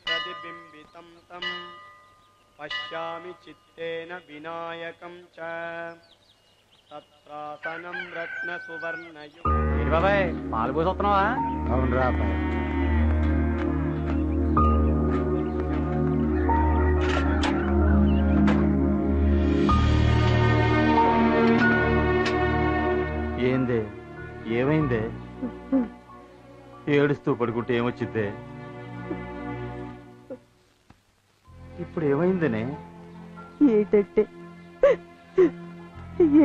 प्रतिबिंबितं तं पश्यामि चित्तेन विनायकं च तत्रासनं रत्नसुवर्णयुक्तं। बाबाయ్ పాలు పోసొస్తున్నావా? అవునరా అబ్బాయి. ఏందే ఏమైందే? ఏడుస్తూ పడుకుంటే ఏమొచ్చిద్దే? ఇప్పుడు ఏమైందనే? ఏటట్టే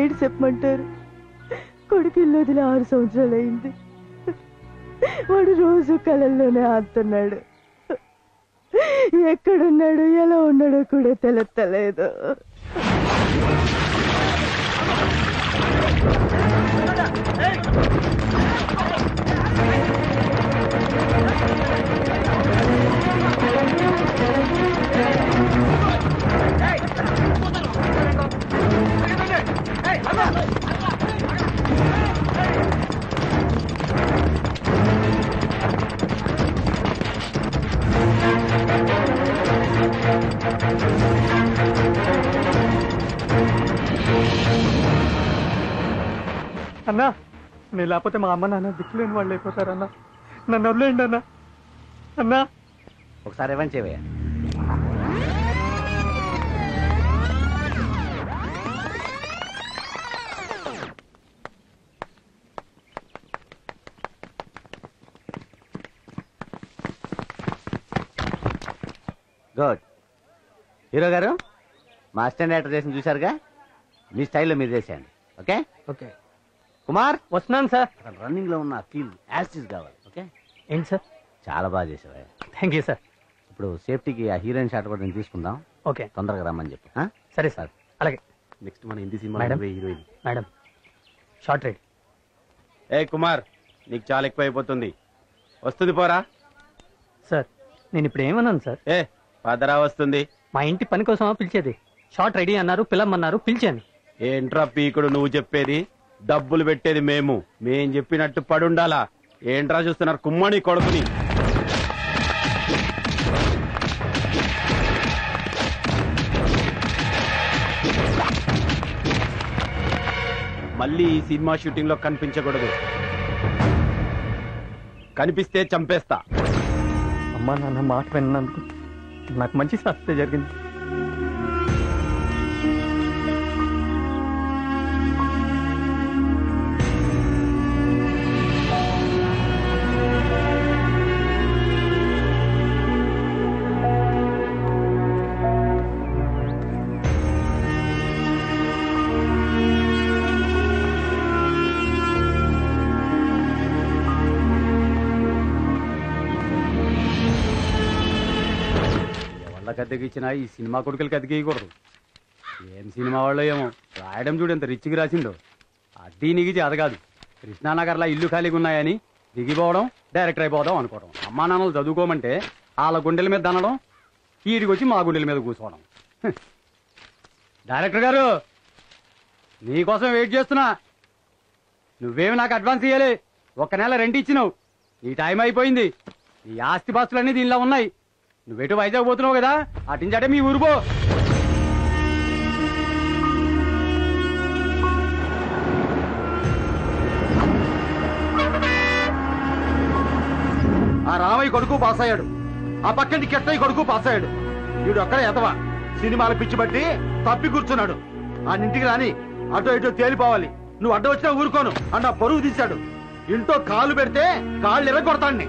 ఏడు చెప్పమంటారు. కొడుకు ఇల్లు వదిలి 6 సంవత్సరాలు అయింది. వాడు రోజు కళల్లోనే ఆడుతున్నాడు. ఎక్కడున్నాడు ఎలా ఉన్నాడో కూడా తెలుస్తలేదు. అన్నా నేను లేకపోతే మా అమ్మ నాన్న దిక్కులేని వాళ్ళు అయిపోతారన్నా. నన్ను వదిలేయండి అన్నా. అన్నా ఒకసారి ఏమని చేయవయ్యా? గుడ్. హీరో గారు మా అసిస్టెంట్ డైరెక్టర్ చేసిన చూశారుగా, మీ స్టైల్లో మీరు చేసేయండి. ఓకే ఓకే కుమార్, వస్తున్నాను సార్. రన్నింగ్ లో ఉన్న ఫీల్ యాసిస్ కావాలి. ఓకే ఏంటి సార్? చాలా బాగా చేసావా. Thank you sir. ఇప్పుడు సేఫ్టీకి ఆ హీరోయిన్ షాట్ కూడా నేను తీసుకుందాం. ఓకే తొందరగా రమ్మని చెప్పు. సరే సార్. అలాగే. నెక్స్ట్ మన Hindi cinema heroine madam shot ready. ఏ కుమార్, నీకు చాలా ఎక్కువ అయిపోతుంది. వస్తుంది పోరా. సార్ నేను ఇప్పుడు ఏమన్నాను సార్? ఏ పదరా వస్తుంది. మా ఇంటి పని కోసమా పిలిచేది? షార్ట్ రెడీ అన్నారు, పిలమ్మన్నారు, పిలిచాను. ఏంట్రా పీకుడు నువ్వు చెప్పేది? డబ్బులు పెట్టేది మేం చెప్పినట్టు పడుండాలా? ఏంట్రా చూస్తున్నారు కుమ్మని కొడుకుని? మళ్ళీ ఈ సినిమా షూటింగ్ లో కనిపించకూడదు. కనిపిస్తే చంపేస్తా. అమ్మా నాన్న మాట విన్నందుకు నాకు మంచి శాస్త్ర జరిగింది. అద్దెకిచ్చిన ఈ సినిమా కొడుకులకి అద్దెకేయకూడదు. ఏం సినిమా వాళ్ళు ఏమో రాయడం చూడు ఎంత రిచ్కి రాసిండో. అద్దీ నీకు అది కాదు. కృష్ణానగర్లో ఇల్లు ఖాళీగా ఉన్నాయని దిగిపోవడం, డైరెక్టర్ అయిపోవడం అనుకోవడం. అమ్మా నాన్నలు చదువుకోమంటే వాళ్ళ గుండెల మీద దనడం, ఈడికి వచ్చి మా గుండెల మీద కూర్చోవడం. డైరెక్టర్ గారు నీకోసం వెయిట్ చేస్తున్నా. నువ్వేమి నాకు అడ్వాన్స్ ఇయ్యాలి. 1 నెల రెంట్ ఇచ్చినావు. నీ టైం అయిపోయింది. నీ ఆస్తి పాస్తులన్నీ దీనిలో ఉన్నాయి. నువ్వేటు వైజాగ్ పోతున్నావు కదా, అటించాటే మీ ఊరు పో. ఆ రామయ్య కొడుకు పాస్ అయ్యాడు. ఆ పక్కంటి కెట్టయ్య కొడుకు పాస్ అయ్యాడు. వీడు ఒక్కడే ఎతవా సినిమాలు పిచ్చి బట్టి తప్పి కూర్చున్నాడు. ఆ ఇంటికి రాని అటో ఇటో తేలిపోవాలి. నువ్వు అడ్డ వచ్చినా ఊరుకోను అన్న పరుగు తీశాడు. ఇంట్లో కాలు పెడితే కాళ్ళు ఎర్రగొడతాన్ని.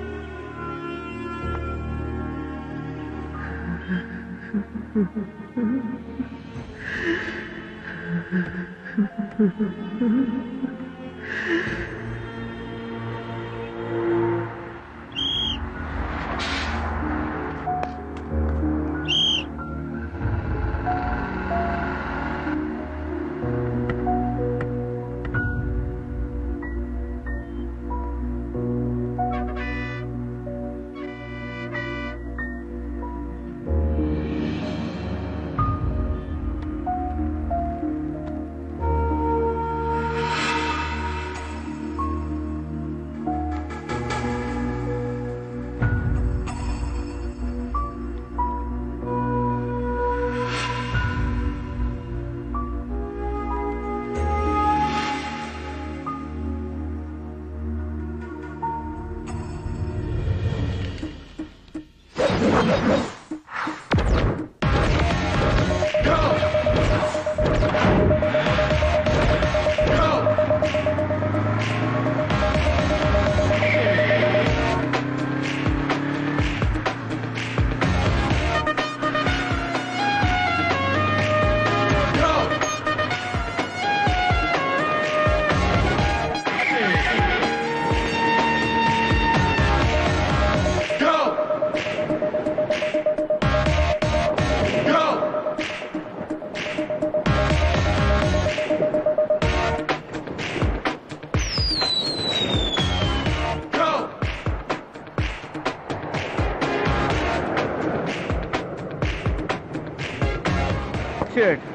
షిట్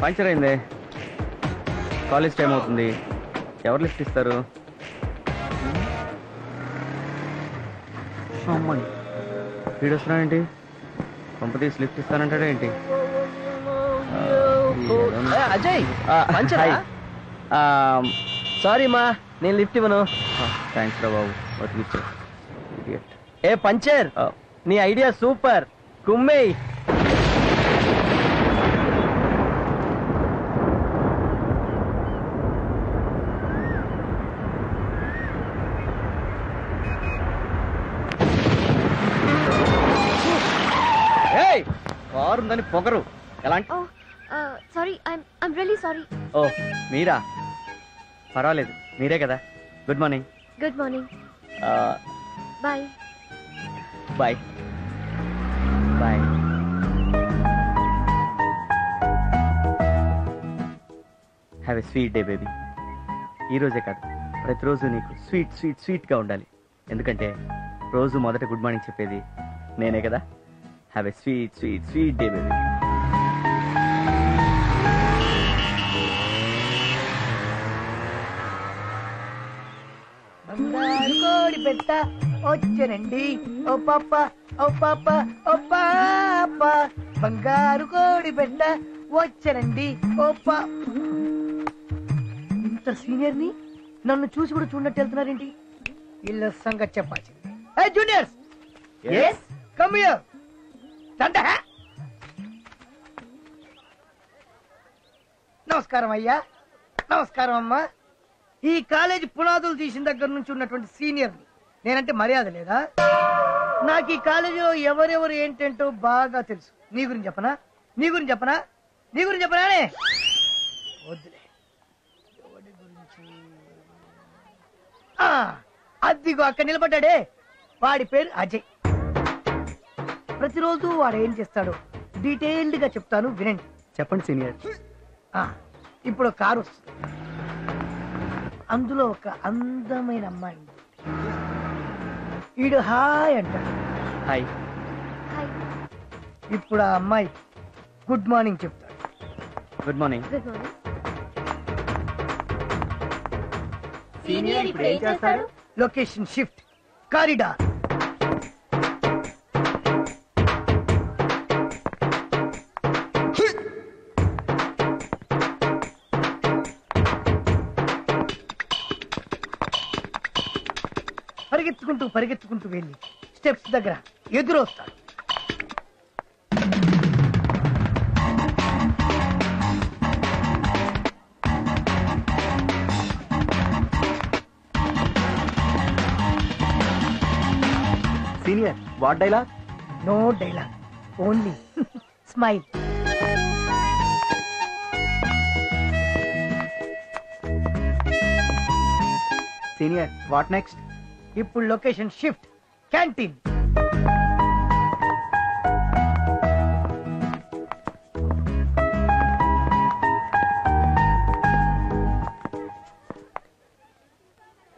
పంచర్ అయింది. కాలేజ్ టైం అవుతుంది. ఎవరు లిఫ్ట్ ఇస్తారు? అమ్మని వీడు వస్తున్నాడేంటి? పంప తీసి లిఫ్ట్ ఇస్తానంటాడా ఏంటి? అజయ్ సారీ మా, నేను లిఫ్ట్ ఇవ్వను. థ్యాంక్స్ రా బాబు, బతికిచ్చు. ఏ పంచర్, నీ ఐడియా సూపర్. కుమ్మేయ్. కారు ఉందని పొగరు ఎలాంటి? Sorry, I'm really sorry. ఓ మీరా? పర్వాలేదు, మీరే కదా. Good morning. Good morning. Bye. Bye bye. Have a sweet day baby. ఈరోజే కాదు, ప్రతిరోజు నీకు స్వీట్ స్వీట్ స్వీట్గా ఉండాలి. ఎందుకంటే రోజు మొదట గుడ్ మార్నింగ్ చెప్పేది నేనే కదా. Have a sweet sweet sweet day baby. బంగారు కోడి పెట్ట వచ్చనండి ఓ పాప ఓ పాప ఓ పాప, బంగారు కోడి పెట్ట వచ్చనండి ఓ ఇంత సీనియర్ ని నన్ను చూసి కూడా చూడనట్టు వెళ్తున్నారేంటి? వీళ్ళ సంగతి చెప్పాల్సింది. ఏ జూనియర్స్, కమ్ హియర్. నమస్కారం అయ్యా. నమస్కారం అమ్మా. ఈ కాలేజీ పునాదులు తీసిన దగ్గర నుంచి ఉన్నటువంటి సీనియర్ని, నేనంటే మర్యాద లేదా? నాకు ఈ కాలేజీలో ఎవరెవరు ఏంటంటో బాగా తెలుసు. నీ గురించి చెప్పనా? నీ గురించి చెప్పనా? నీ గురించి చెప్పనానే? వద్దులే. అద్దిగో అక్కడ నిలబడ్డాడే, వాడి పేరు అజయ్. ప్రతిరోజు వాడు ఏం చేస్తాడో డీటెయిల్డ్ గా చెప్తాను, వినండి. చెప్పండి సీనియర్. ఇప్పుడు కారు వస్తుంది, అందులో ఒక అందమైన అమ్మాయి ఉంది. ఈడు హాయ్ అంటాడు. హాయ్. ఇప్పుడు ఆ అమ్మాయి గుడ్ మార్నింగ్ చెప్తాడు. Good morning. Good morning. Senior ఇప్పుడు ఏం చేస్తాడు? Location shift, corridor. పరిగెత్తుకుంటూ పరిగెత్తుకుంటూ వెళ్ళి స్టెప్స్ దగ్గర ఎదురొస్తాడు. Senior, what dialogue? No dialogue, only smile. Senior, what next? ఇప్పుడు లొకేషన్ షిఫ్ట్, క్యాంటీన్.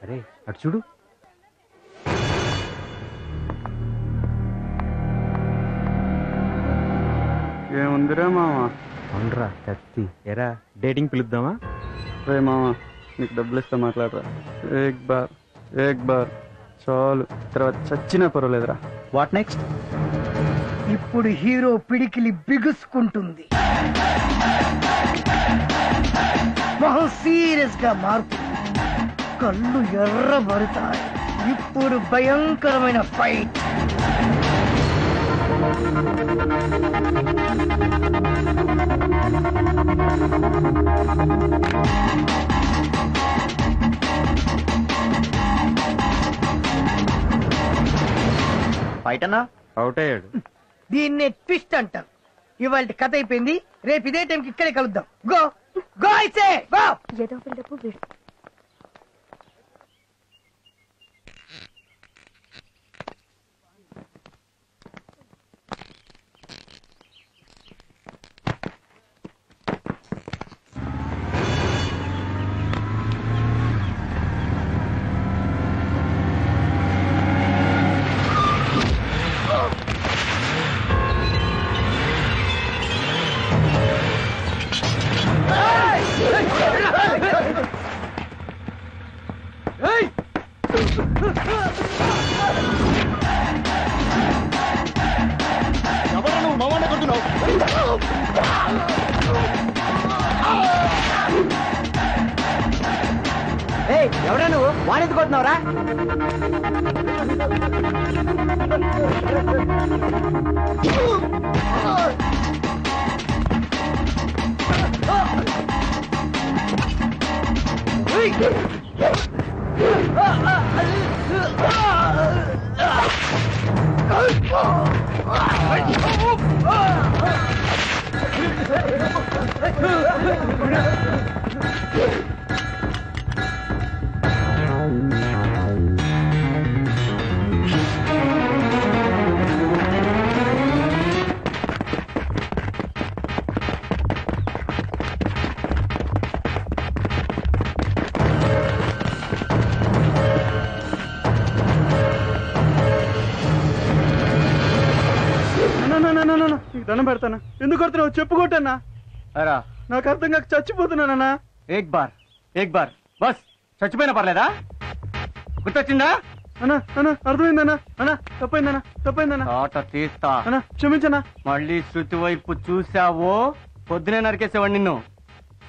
అరే అటు చూడు. ఏముందిరా మామ? అవునరా కత్తి. ఎరా డేటింగ్ పిలుద్దామా? రే మామ, నీకు డబ్బులు ఇస్తా, మాట్లాడరా. ఏక్ బార్ చాలు, తర్వాత చచ్చినా పర్వాలేదురా. What next? ఇప్పుడు హీరో పిడికిలి బిగుసుకుంటుంది, మొహం సీరియస్ గా మారుతుంది, కళ్ళు ఎర్రబడతాయి. ఇప్పుడు భయంకరమైన ఫైట్. ఫైట్ అన్నా? అవుట్ అయ్యాడు. దీన్నే ట్విస్ట్ అంటారు. ఇవాళ కథ అయిపోయింది, రేపు ఇదే టైంకి ఇక్కడే కలుద్దాం. గో గో అయితే గో. ఏదో పిల్లపు వీడు. ఎందుకు కొడుతున్నావురా? నీకు దండం పెడతానా, ఎందుకు కొడుతున్నావు చెప్పు కొట్టన్నా. అరా నాకు అర్థం కాక చచ్చిపోతున్నానన్నా. ఏక్ బార్ బస్ చచ్చిపోయినా పర్లేదా? గుర్తొచ్చిందా? అన్నా అన్నా అర్థమైందన్నా. అన్నా తప్పైందన్నా. ఆట తీస్తా. అన్నా క్షమించన్నా. మళ్ళీ శృతి వైపు చూసావో పొద్దునే నరికేసేవాడు నిన్ను.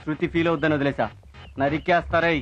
శృతి ఫీల్ అవుద్దని వదిలేసా, నరికేస్తారై.